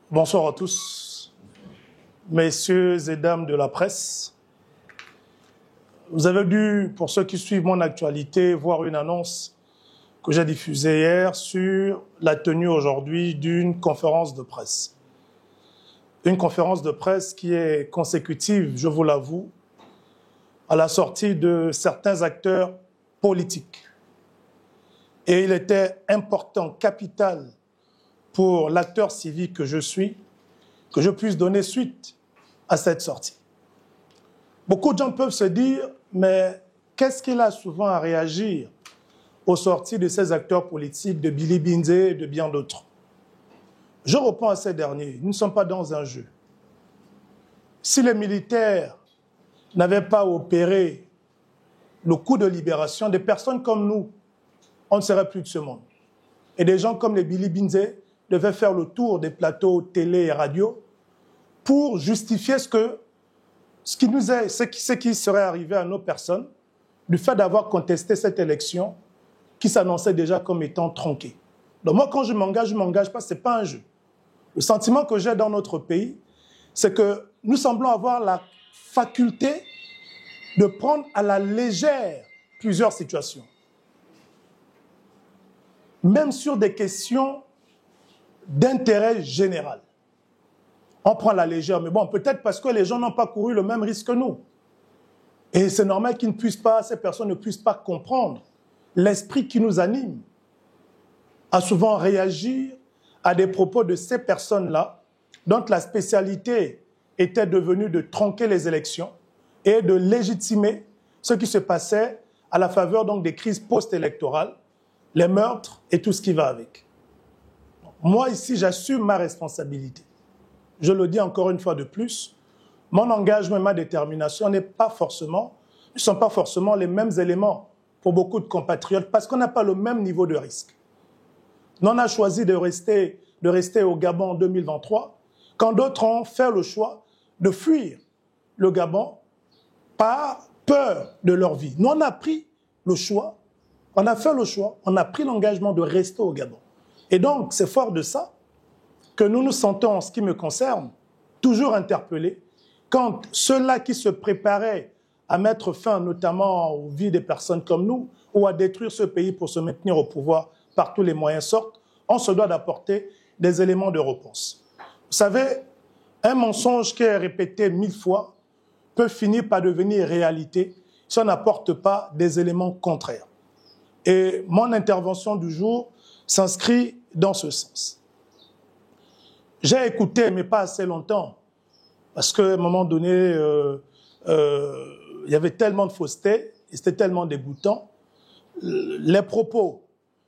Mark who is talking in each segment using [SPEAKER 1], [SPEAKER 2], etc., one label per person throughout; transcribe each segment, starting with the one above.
[SPEAKER 1] Bonsoir à tous, messieurs et dames de la presse. Vous avez dû, pour ceux qui suivent mon actualité, voir une annonce que j'ai diffusée hier sur la tenue aujourd'hui d'une conférence de presse. Une conférence de presse qui est consécutive, je vous l'avoue, à la sortie de certains acteurs politiques. Et il était important, capital, pour l'acteur civique que je suis, que je puisse donner suite à cette sortie. Beaucoup de gens peuvent se dire, mais qu'est-ce qu'il a souvent à réagir aux sorties de ces acteurs politiques, de Billy Binze et de bien d'autres? Je réponds à ces derniers, nous ne sommes pas dans un jeu. Si les militaires n'avaient pas opéré le coup de libération, des personnes comme nous, on ne serait plus de ce monde. Et des gens comme les Billy Binze devaient faire le tour des plateaux télé et radio pour justifier ce qui serait arrivé à nos personnes du fait d'avoir contesté cette élection qui s'annonçait déjà comme étant tronquée. Donc moi, quand je m'engage pas, ce n'est pas un jeu. Le sentiment que j'ai dans notre pays, c'est que nous semblons avoir la faculté de prendre à la légère plusieurs situations. Même sur des questions d'intérêt général. On prend la légère, mais bon, peut-être parce que les gens n'ont pas couru le même risque que nous. Et c'est normal ces personnes ne puissent pas comprendre l'esprit qui nous anime à souvent réagir à des propos de ces personnes-là, dont la spécialité était devenue de tronquer les élections et de légitimer ce qui se passait à la faveur donc des crises post-électorales, les meurtres et tout ce qui va avec. Moi, ici, j'assume ma responsabilité. Je le dis encore une fois de plus, mon engagement et ma détermination ne sont pas forcément les mêmes éléments pour beaucoup de compatriotes parce qu'on n'a pas le même niveau de risque. Nous, on a choisi de rester au Gabon en 2023 quand d'autres ont fait le choix de fuir le Gabon par peur de leur vie. Nous, on a pris le choix, on a fait le choix, on a pris l'engagement de rester au Gabon. Et donc, c'est fort de ça que nous nous sentons, en ce qui me concerne, toujours interpellés quand ceux-là qui se préparaient à mettre fin notamment aux vies des personnes comme nous ou à détruire ce pays pour se maintenir au pouvoir par tous les moyens sortent, on se doit d'apporter des éléments de réponse. Vous savez, un mensonge qui est répété 1000 fois peut finir par devenir réalité si on n'apporte pas des éléments contraires. Et mon intervention du jour s'inscrit dans ce sens. J'ai écouté, mais pas assez longtemps, parce qu'à un moment donné, il y avait tellement de fausseté, et c'était tellement dégoûtant, les propos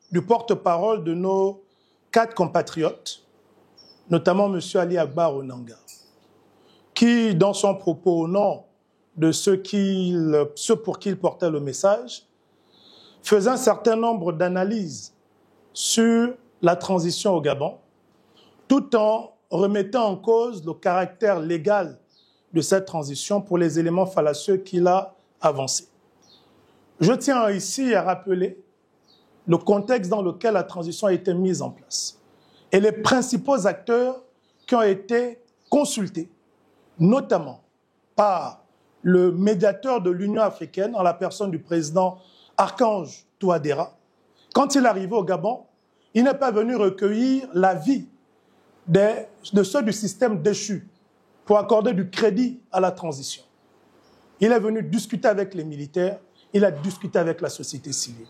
[SPEAKER 1] du porte-parole de nos 4 compatriotes, notamment M. Ali Akbar Onanga, qui, dans son propos au nom de ceux pour qui il portait le message, faisait un certain nombre d'analyses sur la transition au Gabon, tout en remettant en cause le caractère légal de cette transition pour les éléments fallacieux qu'il a avancés. Je tiens ici à rappeler le contexte dans lequel la transition a été mise en place et les principaux acteurs qui ont été consultés, notamment par le médiateur de l'Union africaine, en la personne du président Archange Touadéra. Quand il est arrivé au Gabon, il n'est pas venu recueillir l'avis de ceux du système déchu pour accorder du crédit à la transition. Il est venu discuter avec les militaires, il a discuté avec la société civile,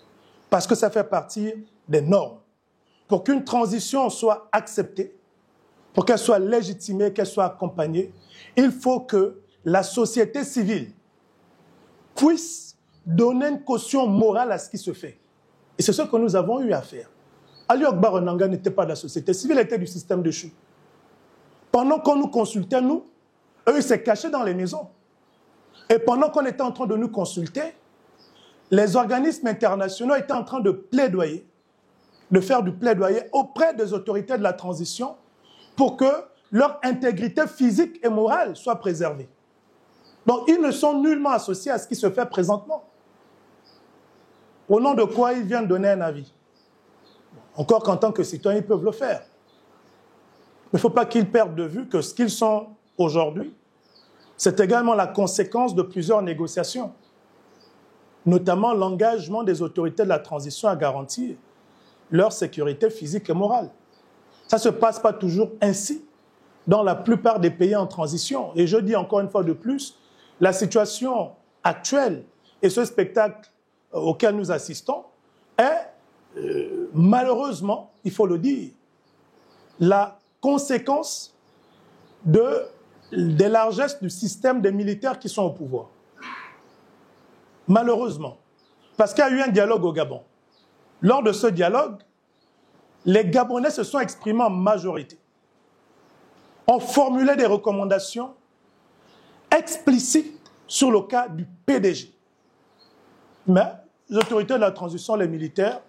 [SPEAKER 1] parce que ça fait partie des normes. Pour qu'une transition soit acceptée, pour qu'elle soit légitimée, qu'elle soit accompagnée, il faut que la société civile puisse donner une caution morale à ce qui se fait. Et c'est ce que nous avons eu à faire. Ali Akbar Onanga n'était pas de la société civile, il était du système de chou. Pendant qu'on nous consultait, nous, eux, ils s'est cachés dans les maisons. Et pendant qu'on était en train de nous consulter, les organismes internationaux étaient en train de plaidoyer, de faire du plaidoyer auprès des autorités de la transition pour que leur intégrité physique et morale soit préservée. Donc, ils ne sont nullement associés à ce qui se fait présentement. Au nom de quoi ils viennent donner un avis. Encore qu'en tant que citoyens, ils peuvent le faire. il ne faut pas qu'ils perdent de vue que ce qu'ils sont aujourd'hui, c'est également la conséquence de plusieurs négociations, notamment l'engagement des autorités de la transition à garantir leur sécurité physique et morale. Ça ne se passe pas toujours ainsi dans la plupart des pays en transition. Et je dis encore une fois de plus, la situation actuelle et ce spectacle auquel nous assistons est, malheureusement, il faut le dire, la conséquence des largesses du système des militaires qui sont au pouvoir. Malheureusement. Parce qu'il y a eu un dialogue au Gabon. Lors de ce dialogue, les Gabonais se sont exprimés en majorité. Ont formulé des recommandations explicites sur le cas du PDG. Mais les autorités de la transition, les militaires,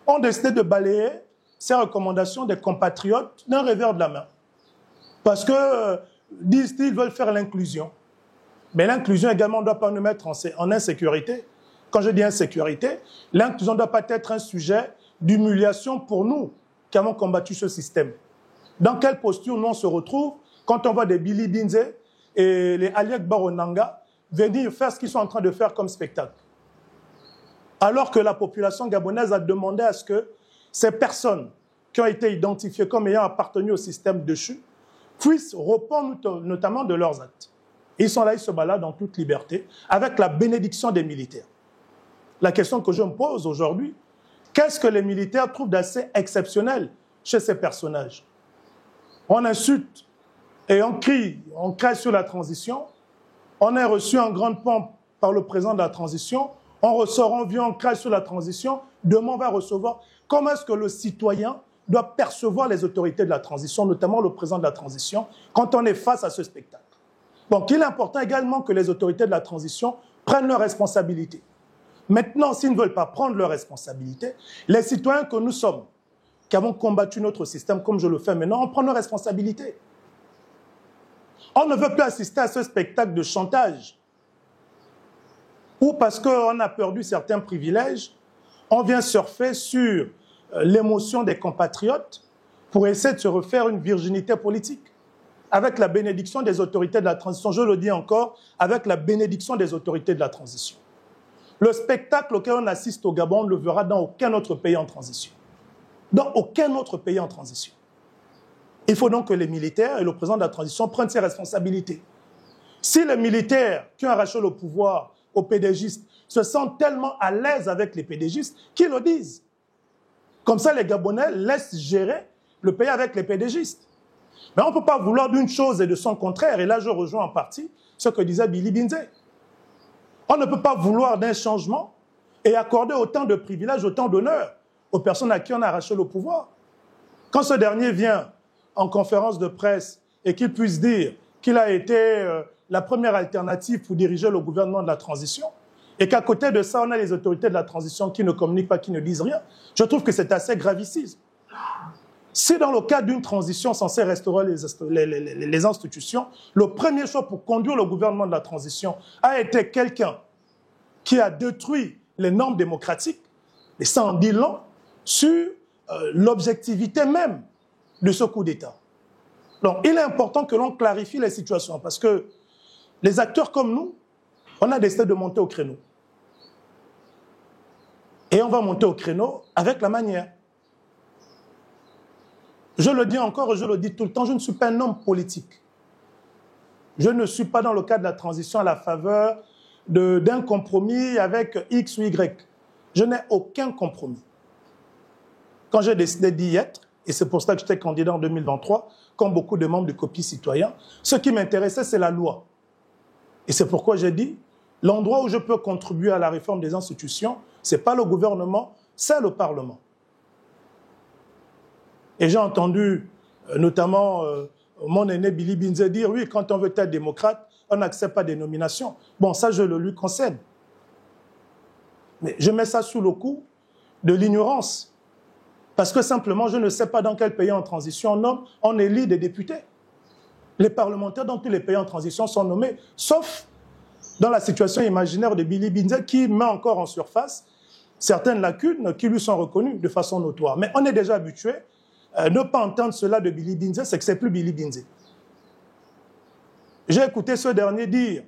[SPEAKER 1] ont décidé de balayer ces recommandations des compatriotes d'un revers de la main. Parce que, disent-ils, veulent faire l'inclusion. Mais l'inclusion également ne doit pas nous mettre en insécurité. Quand je dis insécurité, l'inclusion ne doit pas être un sujet d'humiliation pour nous qui avons combattu ce système. Dans quelle posture nous on se retrouve quand on voit des Billy Binze et les Aliek Baronanga venir faire ce qu'ils sont en train de faire comme spectacle? Alors que la population gabonaise a demandé à ce que ces personnes qui ont été identifiées comme ayant appartenu au système déchu puissent répondre notamment de leurs actes. Ils sont là, ils se baladent en toute liberté avec la bénédiction des militaires. La question que je me pose aujourd'hui, qu'est-ce que les militaires trouvent d'assez exceptionnel chez ces personnages? On insulte et on crie sur la transition. On est reçu en grande pompe par le président de la transition. On ressort, on vient, on crie sur la transition. Demain, on va recevoir. Comment est-ce que le citoyen doit percevoir les autorités de la transition, notamment le président de la transition, quand on est face à ce spectacle? Donc, il est important également que les autorités de la transition prennent leurs responsabilités. Maintenant, s'ils ne veulent pas prendre leurs responsabilités, les citoyens que nous sommes, qui avons combattu notre système comme je le fais maintenant, on prend nos responsabilités. On ne veut plus assister à ce spectacle de chantage où, parce qu'on a perdu certains privilèges, on vient surfer sur l'émotion des compatriotes pour essayer de se refaire une virginité politique. Avec la bénédiction des autorités de la transition, je le dis encore, avec la bénédiction des autorités de la transition. Le spectacle auquel on assiste au Gabon, on ne le verra dans aucun autre pays en transition. Dans aucun autre pays en transition. Il faut donc que les militaires et le président de la transition prennent ses responsabilités. Si les militaires qui ont arraché le pouvoir aux pédégistes se sentent tellement à l'aise avec les pédégistes, qu'ils le disent. Comme ça, les Gabonais laissent gérer le pays avec les pédégistes. Mais on ne peut pas vouloir d'une chose et de son contraire. Et là, je rejoins en partie ce que disait Billy Binze. On ne peut pas vouloir d'un changement et accorder autant de privilèges, autant d'honneur aux personnes à qui on a arraché le pouvoir. Quand ce dernier vient en conférence de presse et qu'il puisse dire qu'il a été la première alternative pour diriger le gouvernement de la transition, et qu'à côté de ça, on a les autorités de la transition qui ne communiquent pas, qui ne disent rien, je trouve que c'est assez gravissime. Si dans le cadre d'une transition censée restaurer les institutions, le premier choix pour conduire le gouvernement de la transition a été quelqu'un qui a détruit les normes démocratiques, et ça en dit long, sur l'objectivité même de ce coup d'État. Donc il est important que l'on clarifie les situations, parce que les acteurs comme nous, on a décidé de monter au créneau. Et on va monter au créneau avec la manière. Je le dis encore et je le dis tout le temps, je ne suis pas un homme politique. Je ne suis pas dans le cadre de la transition à la faveur d'un compromis avec X ou Y. Je n'ai aucun compromis. Quand j'ai décidé d'y être, et c'est pour ça que j'étais candidat en 2023, comme beaucoup de membres du COPI citoyen, ce qui m'intéressait, c'est la loi. Et c'est pourquoi j'ai dit, l'endroit où je peux contribuer à la réforme des institutions, ce n'est pas le gouvernement, c'est le Parlement. Et j'ai entendu notamment mon aîné Billy Binze dire, oui, quand on veut être démocrate, on n'accepte pas des nominations. Bon, ça, je le lui concède. Mais je mets ça sous le coup de l'ignorance. Parce que simplement, je ne sais pas dans quel pays en transition on élit des députés. Les parlementaires dans tous les pays en transition sont nommés, sauf dans la situation imaginaire de Billy Binze qui met encore en surface certaines lacunes qui lui sont reconnues de façon notoire. Mais on est déjà habitué ne pas entendre cela de Billy Binze, c'est que c'est plus Billy Binze. J'ai écouté ce dernier dire,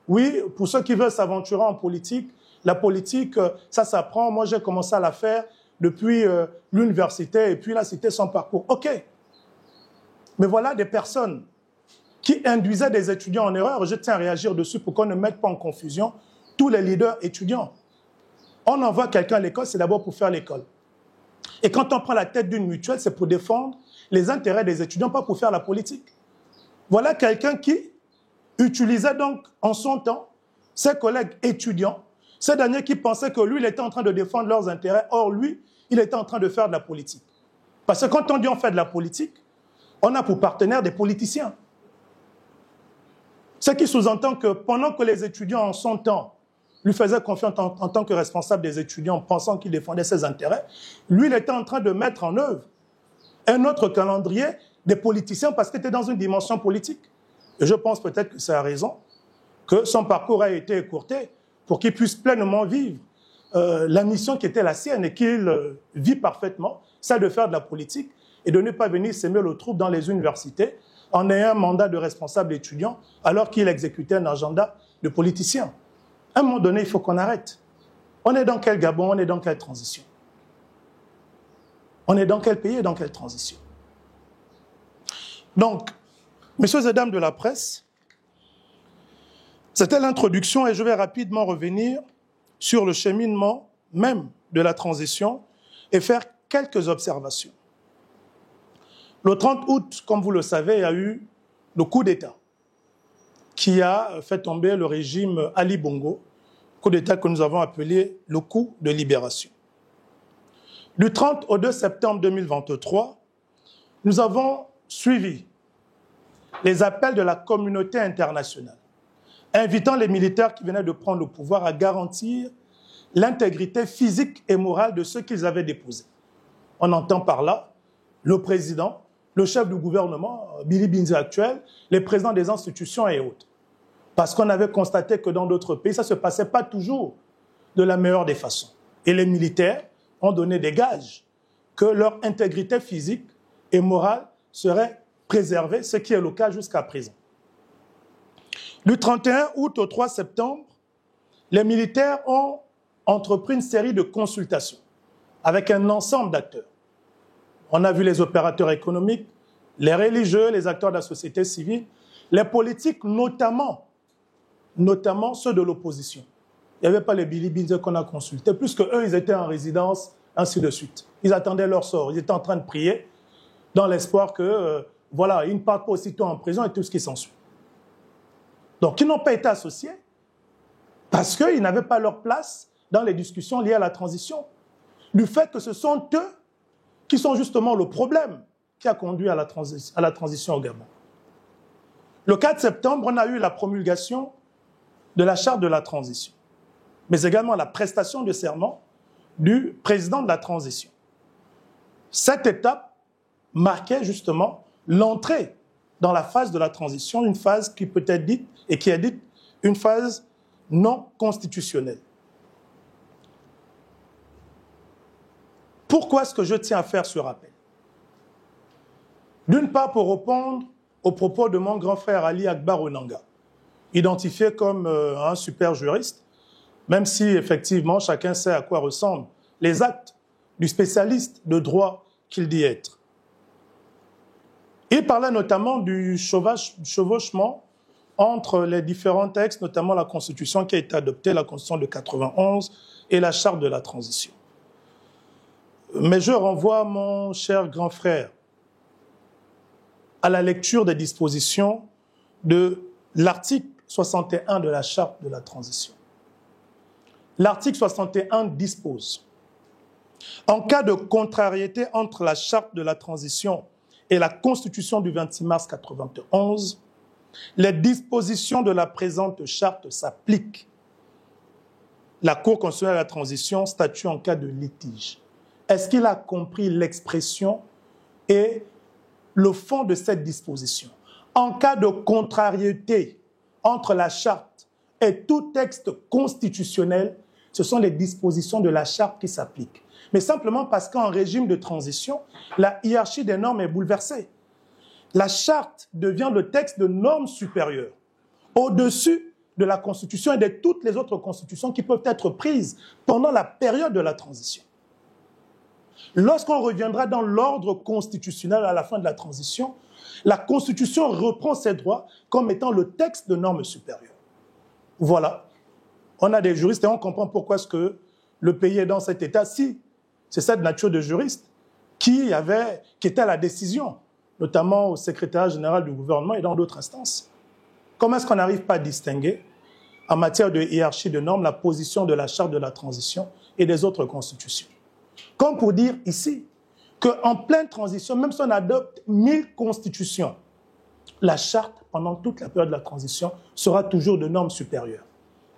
[SPEAKER 1] oui, pour ceux qui veulent s'aventurer en politique, la politique, ça s'apprend. Moi, j'ai commencé à la faire depuis l'université et puis là, c'était son parcours. OK. Mais voilà des personnes qui induisaient des étudiants en erreur. Je tiens à réagir dessus pour qu'on ne mette pas en confusion tous les leaders étudiants. On envoie quelqu'un à l'école, c'est d'abord pour faire l'école. Et quand on prend la tête d'une mutuelle, c'est pour défendre les intérêts des étudiants, pas pour faire la politique. Voilà quelqu'un qui utilisait donc en son temps ses collègues étudiants, ces derniers qui pensaient que lui, il était en train de défendre leurs intérêts. Or, lui, il était en train de faire de la politique. Parce que quand on dit on fait de la politique, on a pour partenaires des politiciens. Ce qui sous-entend que pendant que les étudiants en son temps lui faisaient confiance en tant que responsable des étudiants, pensant qu'il défendait ses intérêts, lui, il était en train de mettre en œuvre un autre calendrier des politiciens parce qu'il était dans une dimension politique. Et je pense peut-être que c'est la raison que son parcours a été écourté pour qu'il puisse pleinement vivre la mission qui était la sienne et qu'il vit parfaitement, c'est de faire de la politique et de ne pas venir s'aimer le trouble dans les universités en ayant un mandat de responsable étudiant alors qu'il exécutait un agenda de politicien. À un moment donné, il faut qu'on arrête. On est dans quel Gabon? On est dans quelle transition? On est dans quel pays et dans quelle transition? Donc, messieurs et dames de la presse, c'était l'introduction et je vais rapidement revenir sur le cheminement même de la transition et faire quelques observations. Le 30 août, comme vous le savez, il y a eu le coup d'État qui a fait tomber le régime Ali Bongo, coup d'État que nous avons appelé le coup de libération. Du 30 au 2 septembre 2023, nous avons suivi les appels de la communauté internationale, invitant les militaires qui venaient de prendre le pouvoir à garantir l'intégrité physique et morale de ceux qu'ils avaient déposés. On entend par là le président, le chef du gouvernement, Billy Binze actuel, les présidents des institutions et autres. Parce qu'on avait constaté que dans d'autres pays, ça ne se passait pas toujours de la meilleure des façons. Et les militaires ont donné des gages que leur intégrité physique et morale serait préservée, ce qui est le cas jusqu'à présent. Du 31 août au 3 septembre, les militaires ont entrepris une série de consultations avec un ensemble d'acteurs. On a vu les opérateurs économiques, les religieux, les acteurs de la société civile, les politiques, notamment ceux de l'opposition. Il n'y avait pas les Billy Binze qu'on a consultés, puisque eux, ils étaient en résidence, ainsi de suite. Ils attendaient leur sort, ils étaient en train de prier dans l'espoir que, voilà, ils ne partent pas aussitôt en prison et tout ce qui s'ensuit. Donc, ils n'ont pas été associés parce qu'ils n'avaient pas leur place dans les discussions liées à la transition. Du fait que ce sont eux qui sont justement le problème qui a conduit à la transition au Gabon. Le 4 septembre, on a eu la promulgation de la charte de la transition, mais également la prestation de serment du président de la transition. Cette étape marquait justement l'entrée dans la phase de la transition, une phase qui peut être dite, et qui est dite, une phase non constitutionnelle. Pourquoi est-ce que je tiens à faire ce rappel? D'une part, pour répondre aux propos de mon grand frère Ali Akbar Onanga, identifié comme un super juriste, même si effectivement chacun sait à quoi ressemblent les actes du spécialiste de droit qu'il dit être. Il parlait notamment du chevauchement entre les différents textes, notamment la Constitution qui a été adoptée, la Constitution de 91 et la Charte de la transition. Mais je renvoie mon cher grand frère à la lecture des dispositions de l'article 61 de la Charte de la transition. L'article 61 dispose « En cas de contrariété entre la Charte de la transition et la Constitution du 26 mars 1991, les dispositions de la présente charte s'appliquent. La Cour constitutionnelle de la transition statue en cas de litige. » Est-ce qu'il a compris l'expression et le fond de cette disposition? En cas de contrariété entre la charte et tout texte constitutionnel, ce sont les dispositions de la charte qui s'appliquent. Mais simplement parce qu'en régime de transition, la hiérarchie des normes est bouleversée. La charte devient le texte de normes supérieures, au-dessus de la Constitution et de toutes les autres constitutions qui peuvent être prises pendant la période de la transition. Lorsqu'on reviendra dans l'ordre constitutionnel à la fin de la transition, la Constitution reprend ses droits comme étant le texte de normes supérieures. Voilà. On a des juristes et on comprend pourquoi est-ce que le pays est dans cet état. Si c'est cette nature de juriste qui était à la décision, notamment au secrétariat général du gouvernement et dans d'autres instances. Comment est-ce qu'on n'arrive pas à distinguer, en matière de hiérarchie de normes, la position de la charte de la transition et des autres constitutions? Comme pour dire ici qu'en pleine transition, même si on adopte 1000 constitutions, la charte, pendant toute la période de la transition, sera toujours de normes supérieures.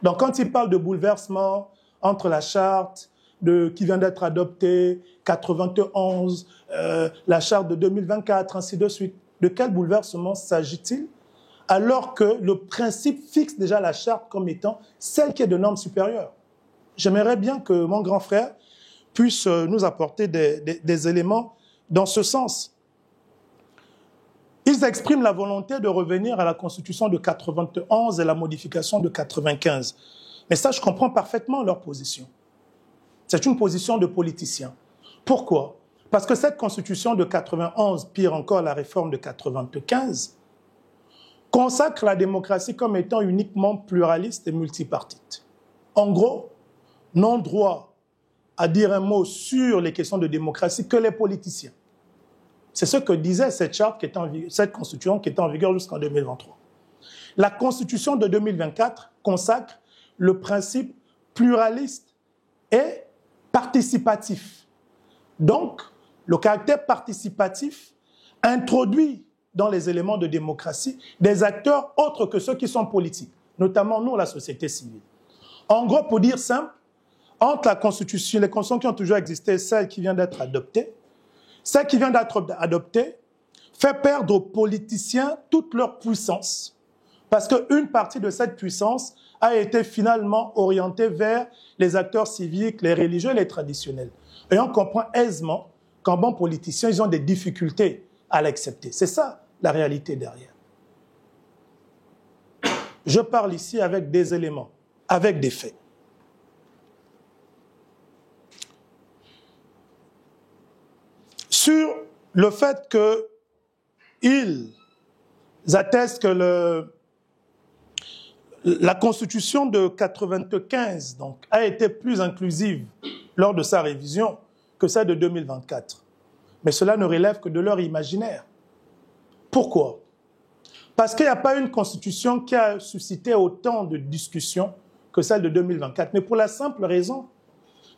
[SPEAKER 1] Donc quand il parle de bouleversement entre la charte qui vient d'être adoptée, 91, la charte de 2024, ainsi de suite, de quel bouleversement s'agit-il? Alors que le principe fixe déjà la charte comme étant celle qui est de normes supérieures. J'aimerais bien que mon grand frère puisse nous apporter des éléments dans ce sens. Ils expriment la volonté de revenir à la Constitution de 91 et la modification de 95. Mais ça, je comprends parfaitement leur position. C'est une position de politiciens. Pourquoi? Parce que cette Constitution de 91, pire encore la réforme de 95, consacre la démocratie comme étant uniquement pluraliste et multipartite. En gros, non droit à dire un mot sur les questions de démocratie que les politiciens. C'est ce que disait cette charte, cette constitution qui était en vigueur jusqu'en 2023. La constitution de 2024 consacre le principe pluraliste et participatif. Donc, le caractère participatif introduit dans les éléments de démocratie des acteurs autres que ceux qui sont politiques, notamment nous, la société civile. En gros, pour dire simple, entre la Constitution, les constitutions qui ont toujours existé et celle qui vient d'être adoptée, celle qui vient d'être adoptée fait perdre aux politiciens toute leur puissance, parce qu'une partie de cette puissance a été finalement orientée vers les acteurs civiques, les religieux et les traditionnels. Et on comprend aisément qu'en bon politicien, ils ont des difficultés à l'accepter. C'est ça la réalité derrière. Je parle ici avec des éléments, avec des faits. Sur le fait qu'ils attestent que la Constitution de 95 donc, a été plus inclusive lors de sa révision que celle de 2024. Mais cela ne relève que de leur imaginaire. Pourquoi? Parce qu'il n'y a pas une Constitution qui a suscité autant de discussions que celle de 2024. Mais pour la simple raison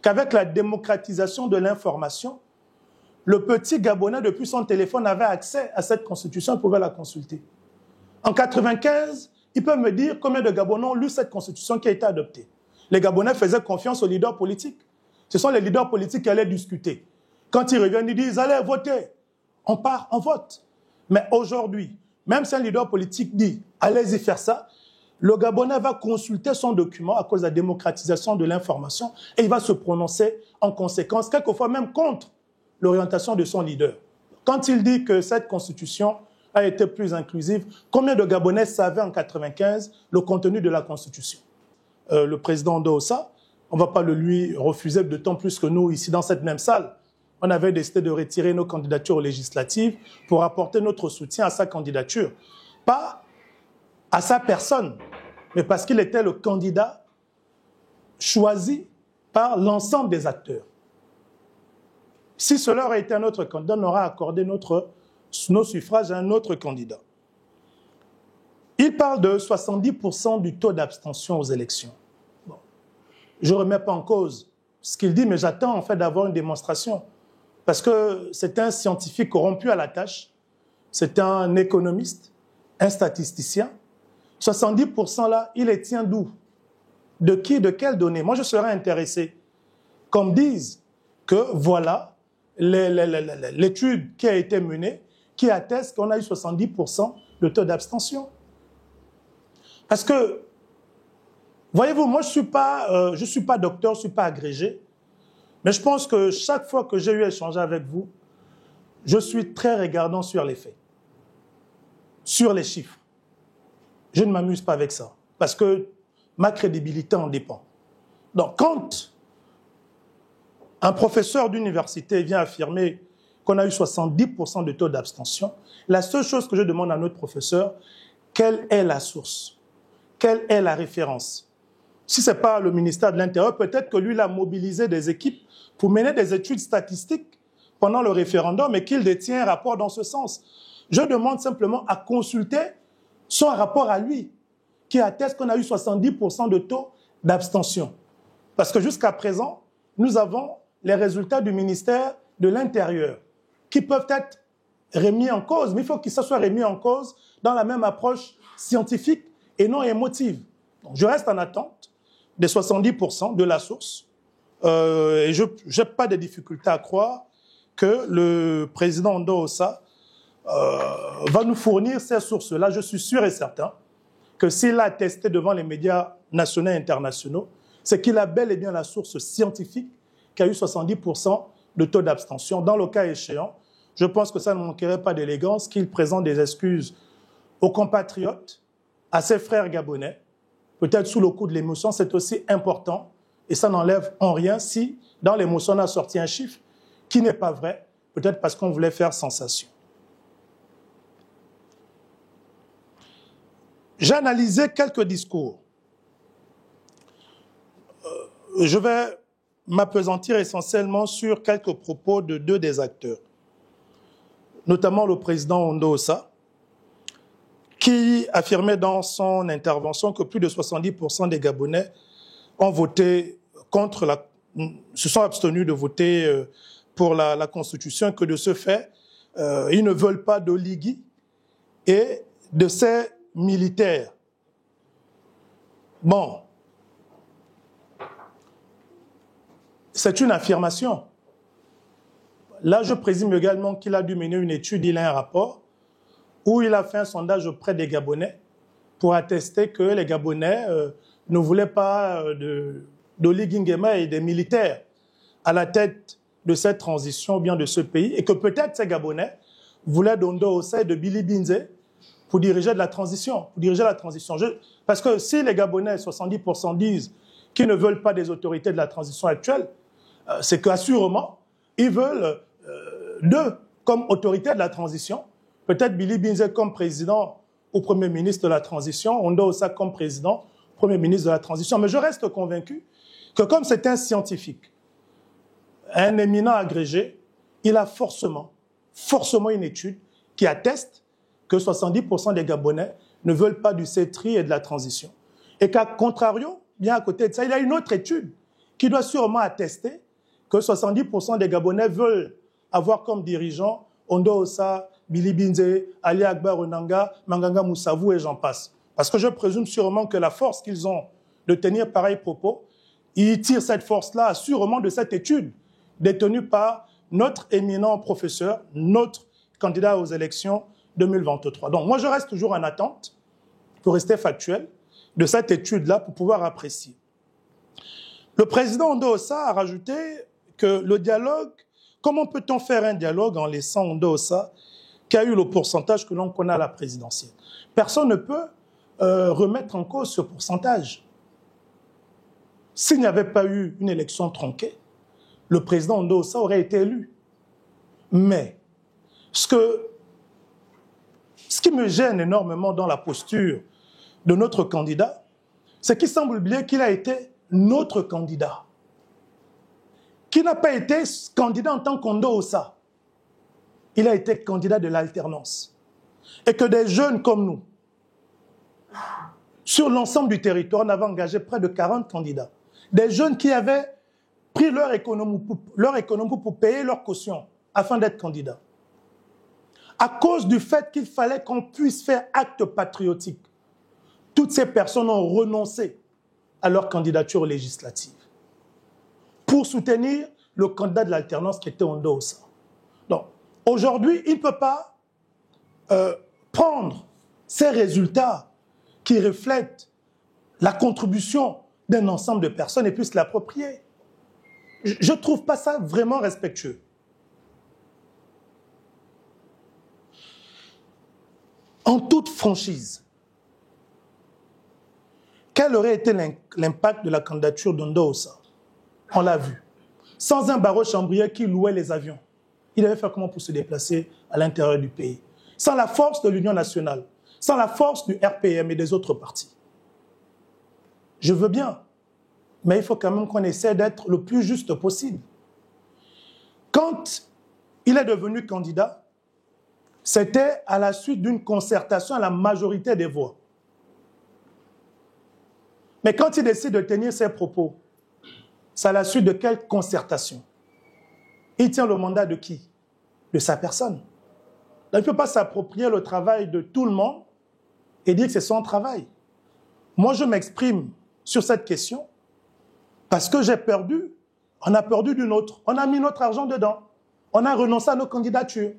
[SPEAKER 1] qu'avec la démocratisation de l'information, le petit Gabonais, depuis son téléphone, avait accès à cette Constitution et pouvait la consulter. En 95, ils peuvent me dire combien de Gabonais ont lu cette Constitution qui a été adoptée. Les Gabonais faisaient confiance aux leaders politiques. Ce sont les leaders politiques qui allaient discuter. Quand ils reviennent, ils disent « Allez, votez !» On part, on vote. Mais aujourd'hui, même si un leader politique dit « Allez-y faire ça », le Gabonais va consulter son document à cause de la démocratisation de l'information et il va se prononcer en conséquence, quelquefois même contre l'orientation de son leader. Quand il dit que cette Constitution a été plus inclusive, combien de Gabonais savaient en 1995 le contenu de la Constitution? Le président Ndossa, on ne va pas le lui refuser, d'autant plus que nous, ici dans cette même salle, on avait décidé de retirer nos candidatures législatives pour apporter notre soutien à sa candidature. Pas à sa personne, mais parce qu'il était le candidat choisi par l'ensemble des acteurs. Si cela aurait été un autre candidat, on aurait accordé nos suffrages à un autre candidat. Il parle de 70% du taux d'abstention aux élections. Bon. Je ne remets pas en cause ce qu'il dit, mais j'attends en fait d'avoir une démonstration. Parce que c'est un scientifique corrompu à la tâche, c'est un économiste, un statisticien. 70% là, il les tient d'où? De qui? De quelles données? Moi, je serais intéressé qu'on me dise que voilà l'étude qui a été menée, qui atteste qu'on a eu 70% de taux d'abstention. Parce que Voyez-vous, moi, je suis pas docteur, je ne suis pas agrégé, mais je pense que chaque fois que j'ai eu à échanger avec vous, je suis très regardant sur les faits, sur les chiffres. Je ne m'amuse pas avec ça, parce que ma crédibilité en dépend. Donc, quand un professeur d'université vient affirmer qu'on a eu 70% de taux d'abstention, la seule chose que je demande à notre professeur, quelle est la source? Quelle est la référence? Si ce n'est pas le ministère de l'Intérieur, peut-être que lui, il a mobilisé des équipes pour mener des études statistiques pendant le référendum et qu'il détient un rapport dans ce sens. Je demande simplement à consulter son rapport à lui, qui atteste qu'on a eu 70% de taux d'abstention. Parce que jusqu'à présent, nous avons les résultats du ministère de l'Intérieur qui peuvent être remis en cause, mais il faut qu'ils soient remis en cause dans la même approche scientifique et non émotive. Donc, je reste en attente des 70% de la source et je n'ai pas de difficulté à croire que le président Ondo Ossa va nous fournir ces sources-là. Je suis sûr et certain que s'il a attesté devant les médias nationaux et internationaux, c'est qu'il a bel et bien la source scientifique qui a eu 70% de taux d'abstention. Dans le cas échéant, je pense que ça ne manquerait pas d'élégance qu'il présente des excuses aux compatriotes, à ses frères gabonais, peut-être sous le coup de l'émotion, c'est aussi important, et ça n'enlève en rien si, dans l'émotion, on a sorti un chiffre qui n'est pas vrai, peut-être parce qu'on voulait faire sensation. J'ai analysé quelques discours. Je vais m'appesantir essentiellement sur quelques propos de deux des acteurs, notamment le président Ondo Ossa, qui affirmait dans son intervention que plus de 70% des Gabonais ont voté contre se sont abstenus de voter pour la Constitution, et que de ce fait, ils ne veulent pas d'Oligui et de ces militaires. Bon, c'est une affirmation. Là, je présume également qu'il a dû mener une étude, il a un rapport, où il a fait un sondage auprès des Gabonais pour attester que les Gabonais ne voulaient pas d'Oligui Nguema et des militaires à la tête de cette transition, ou bien de ce pays, et que peut-être ces Gabonais voulaient d'Ondo Ossa et de Billy Binze pour diriger la transition. Parce que si les Gabonais, 70% disent qu'ils ne veulent pas des autorités de la transition actuelle, c'est qu'assurément, ils veulent d'eux comme autorité de la transition, peut-être Billy Binze comme président ou Premier ministre de la transition, Ondo Ossa comme président, Premier ministre de la transition. Mais je reste convaincu que comme c'est un scientifique, un éminent agrégé, il a forcément une étude qui atteste que 70% des Gabonais ne veulent pas du CETRI et de la transition. Et qu'à contrario, bien à côté de ça, il y a une autre étude qui doit sûrement attester que 70% des Gabonais veulent avoir comme dirigeants Ondo Ossa, Billy Binze, Ali Akbar Onanga, Manganga Moussavou et j'en passe. Parce que je présume sûrement que la force qu'ils ont de tenir pareil propos, ils tirent cette force-là sûrement de cette étude détenue par notre éminent professeur, notre candidat aux élections 2023. Donc moi, je reste toujours en attente, pour rester factuel, de cette étude-là pour pouvoir apprécier. Le président Ondo Ossa a rajouté que le dialogue, comment peut-on faire un dialogue en laissant Ondo Ossa qui a eu le pourcentage que l'on connaît à la présidentielle? Personne ne peut remettre en cause ce pourcentage. S'il n'y avait pas eu une élection tronquée, le président Ondo Ossa aurait été élu. Mais ce qui me gêne énormément dans la posture de notre candidat, c'est qu'il semble oublier qu'il a été notre candidat, qui n'a pas été candidat en tant qu'Ondo Ossa. Il a été candidat de l'alternance. Et que des jeunes comme nous, sur l'ensemble du territoire, on avait engagé près de 40 candidats. Des jeunes qui avaient pris leur économie pour payer leur caution afin d'être candidats. À cause du fait qu'il fallait qu'on puisse faire acte patriotique, toutes ces personnes ont renoncé à leur candidature législative pour soutenir le candidat de l'alternance qui était Ondo Ossa. Donc, aujourd'hui, il ne peut pas prendre ces résultats qui reflètent la contribution d'un ensemble de personnes et puisse l'approprier. Je ne trouve pas ça vraiment respectueux. En toute franchise, quel aurait été l'impact de la candidature d'Ondo Ossa? On l'a vu. Sans un barreau chambrier qui louait les avions, il devait faire comment pour se déplacer à l'intérieur du pays? Sans la force de l'Union nationale, sans la force du RPM et des autres partis. Je veux bien, mais il faut quand même qu'on essaie d'être le plus juste possible. Quand il est devenu candidat, c'était à la suite d'une concertation à la majorité des voix. Mais quand il décide de tenir ses propos, c'est à la suite de quelle concertation? Il tient le mandat de qui? De sa personne. Il ne peut pas s'approprier le travail de tout le monde et dire que c'est son travail. Moi, je m'exprime sur cette question parce que j'ai perdu, on a perdu d'une autre. On a mis notre argent dedans. On a renoncé à nos candidatures.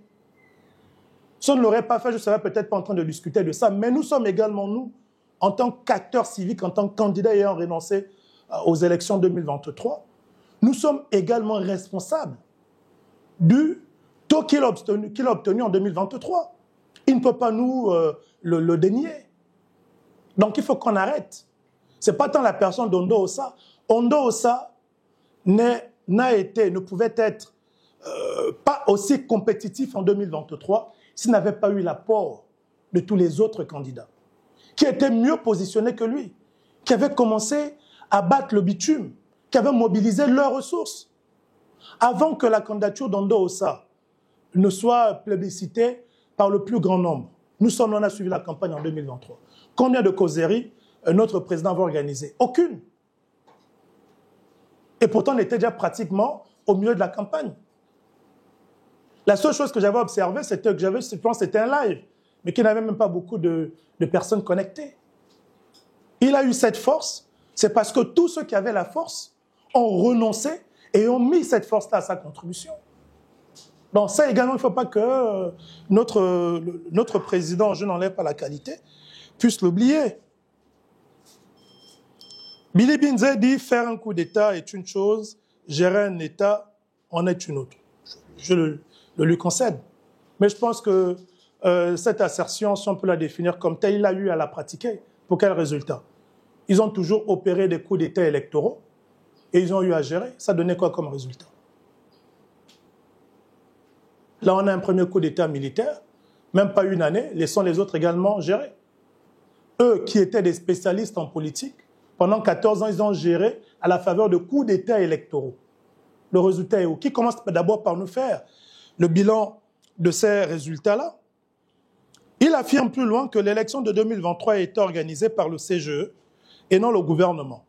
[SPEAKER 1] Si on ne l'aurait pas fait, je ne serais peut-être pas en train de discuter de ça, mais nous sommes également, nous, en tant qu'acteurs civiques, en tant que candidats ayant renoncé aux élections 2023, nous sommes également responsables du taux qu'il a obtenu en 2023. Il ne peut pas nous le dénier. Donc il faut qu'on arrête. Ce n'est pas tant la personne d'Ondo Ossa. Ondo Ossa ne pouvait être pas aussi compétitif en 2023 s'il n'avait pas eu l'apport de tous les autres candidats qui étaient mieux positionnés que lui, qui avaient commencé à battre le bitume, qui avaient mobilisé leurs ressources. Avant que la candidature d'Ondo Ossa ne soit plébiscitée par le plus grand nombre, on a suivi la campagne en 2023. Combien de causeries notre président va organiser? Aucune. Et pourtant, on était déjà pratiquement au milieu de la campagne. La seule chose que j'avais observée, c'était que c'était un live, mais qu'il n'y avait même pas beaucoup de personnes connectées. Il a eu cette force, c'est parce que tous ceux qui avaient la force ont renoncé et ont mis cette force-là à sa contribution. Donc ça également, il ne faut pas que notre président, je n'enlève pas la qualité, puisse l'oublier. Billy Binze dit « Faire un coup d'État est une chose, gérer un État en est une autre ». Je le lui concède. Mais je pense que cette assertion, si on peut la définir comme telle, il a eu à la pratiquer. Pour quel résultat? Ils ont toujours opéré des coups d'État électoraux et ils ont eu à gérer. Ça donnait quoi comme résultat? Là, on a un premier coup d'État militaire, même pas une année, laissons les autres également gérer. Eux qui étaient des spécialistes en politique, pendant 14 ans, ils ont géré à la faveur de coups d'État électoraux. Le résultat est où? Qui commence d'abord par nous faire le bilan de ces résultats-là. Il affirme plus loin que l'élection de 2023 a été organisée par le CGE et non le gouvernement.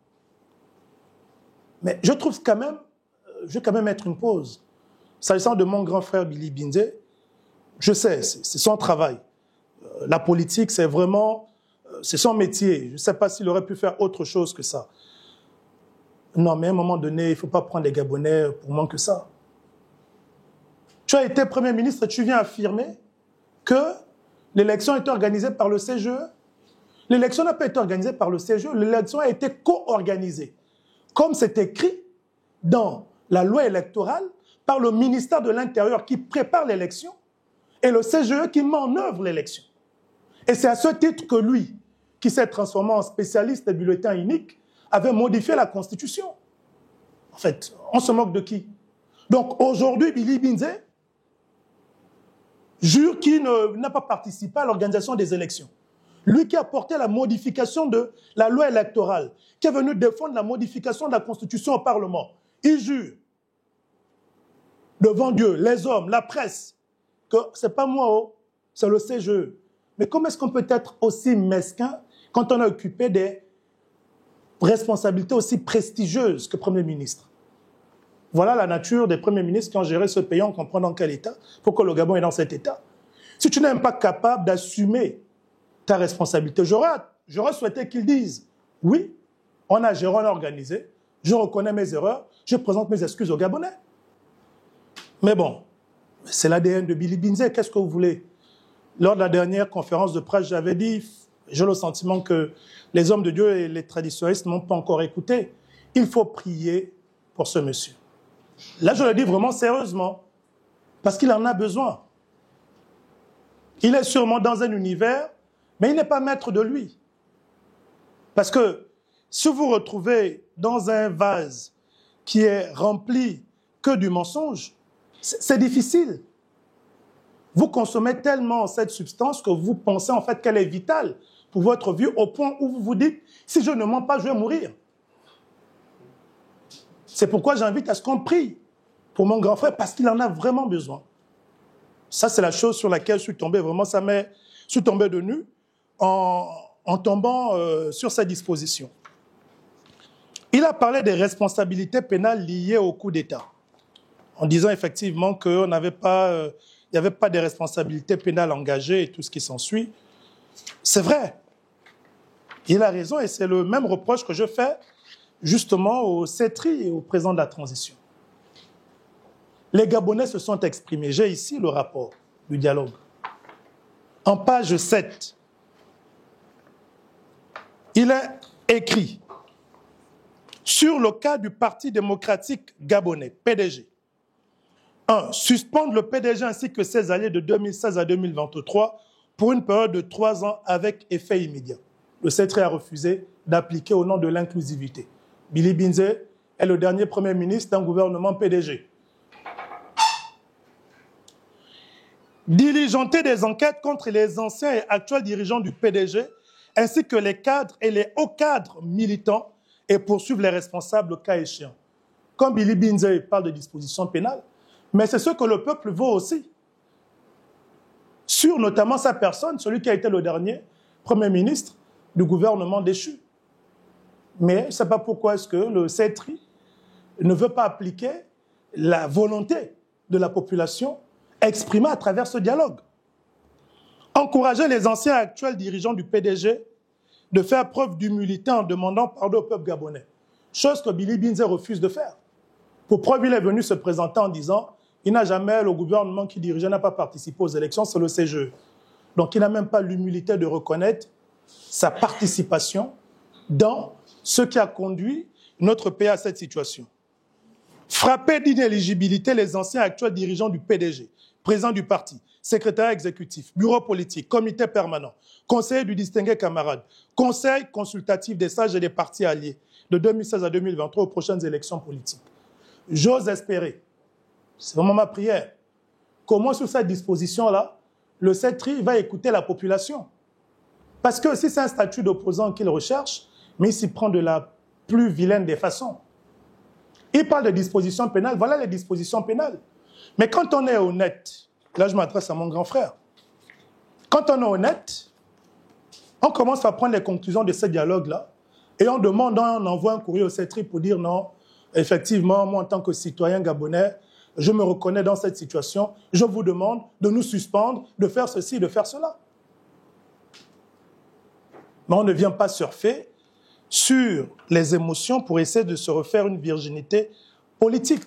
[SPEAKER 1] Mais je trouve quand même, je vais quand même mettre une pause. S'agissant de mon grand frère Billy Binze, je sais, c'est son travail. La politique, c'est vraiment, c'est son métier. Je ne sais pas s'il aurait pu faire autre chose que ça. Non, mais à un moment donné, il ne faut pas prendre les Gabonais pour moins que ça. Tu as été Premier ministre et tu viens affirmer que l'élection a été organisée par le CGE. L'élection n'a pas été organisée par le CGE, l'élection a été co-organisée. Comme c'est écrit dans la loi électorale par le ministère de l'Intérieur qui prépare l'élection et le CGE qui met en œuvre l'élection. Et c'est à ce titre que lui, qui s'est transformé en spécialiste des bulletins uniques, avait modifié la Constitution. En fait, on se moque de qui? Donc aujourd'hui, Billy Binze jure qu'il n'a pas participé à l'organisation des élections. Lui qui a porté la modification de la loi électorale, qui est venu défendre la modification de la Constitution au Parlement, il jure devant Dieu, les hommes, la presse, que ce n'est pas moi, c'est le CGE. Mais comment est-ce qu'on peut être aussi mesquin quand on a occupé des responsabilités aussi prestigieuses que Premier ministre? Voilà la nature des premiers ministres qui ont géré ce pays, on comprend dans quel état, pourquoi le Gabon est dans cet état. Si tu n'es même pas capable d'assumer ta responsabilité, j'aurais souhaité qu'ils disent, oui, on a géré, on a organisé, je reconnais mes erreurs, je présente mes excuses aux Gabonais. Mais bon, c'est l'ADN de Billy Binze, qu'est-ce que vous voulez? Lors de la dernière conférence de presse, j'avais dit, J'ai le sentiment que les hommes de Dieu et les traditionnalistes n'ont pas encore écouté. Il faut prier pour ce monsieur. Là, je le dis vraiment sérieusement, parce qu'il en a besoin. Il est sûrement dans un univers, mais il n'est pas maître de lui. Parce que si vous vous retrouvez dans un vase qui est rempli que du mensonge, c'est difficile. Vous consommez tellement cette substance que vous pensez en fait qu'elle est vitale pour votre vie au point où vous vous dites, si je ne mens pas, je vais mourir. C'est pourquoi j'invite à ce qu'on prie pour mon grand frère, parce qu'il en a vraiment besoin. Ça, c'est la chose sur laquelle je suis tombé. Vraiment, je suis tombé de nu en tombant sur sa disposition. Il a parlé des responsabilités pénales liées au coup d'État, en disant effectivement qu'il n'y avait pas de responsabilités pénales engagées et tout ce qui s'ensuit. C'est vrai. Il a raison et c'est le même reproche que je fais justement au CETRI et au président de la transition. Les Gabonais se sont exprimés. J'ai ici le rapport du dialogue. En page 7, il est écrit sur le cas du Parti démocratique gabonais, PDG. 1. Suspendre le PDG ainsi que ses alliés de 2016 à 2023 pour une période de 3 ans avec effet immédiat. Le CETRI a refusé d'appliquer au nom de l'inclusivité. Billy Binze est le dernier Premier ministre d'un gouvernement PDG. Diligenter des enquêtes contre les anciens et actuels dirigeants du PDG, ainsi que les cadres et les hauts cadres militants, et poursuivre les responsables au cas échéant. Comme Billy Binze parle de dispositions pénales, mais c'est ce que le peuple veut aussi. Sur notamment sa personne, celui qui a été le dernier Premier ministre du gouvernement déchu. Mais je ne sais pas pourquoi est-ce que le CETRI ne veut pas appliquer la volonté de la population exprimée à travers ce dialogue. Encourager les anciens et actuels dirigeants du PDG de faire preuve d'humilité en demandant pardon au peuple gabonais. Chose que Billy Binze refuse de faire. Pour preuve, il est venu se présenter en disant il n'a jamais, le gouvernement qui dirigeait n'a pas participé aux élections, c'est le CGE. Donc il n'a même pas l'humilité de reconnaître sa participation dans ce qui a conduit notre pays à cette situation. Frapper d'inéligibilité les anciens et actuels dirigeants du PDG, président du parti, secrétaire exécutif, bureau politique, comité permanent, conseiller du distingué camarade, conseil consultatif des sages et des partis alliés de 2016 à 2023 aux prochaines élections politiques. J'ose espérer, c'est vraiment ma prière, qu'au moins sur cette disposition-là, le CETRI va écouter la population. Parce que si c'est un statut d'opposant qu'il recherche, mais il s'y prend de la plus vilaine des façons. Il parle de dispositions pénales, voilà les dispositions pénales. Mais quand on est honnête, là je m'adresse à mon grand frère, quand on est honnête, on commence à prendre les conclusions de ce dialogue-là et on demande, on envoie un courrier au CETRI pour dire non, effectivement, moi en tant que citoyen gabonais, je me reconnais dans cette situation, je vous demande de nous suspendre, de faire ceci, de faire cela. Mais on ne vient pas surfer sur les émotions pour essayer de se refaire une virginité politique.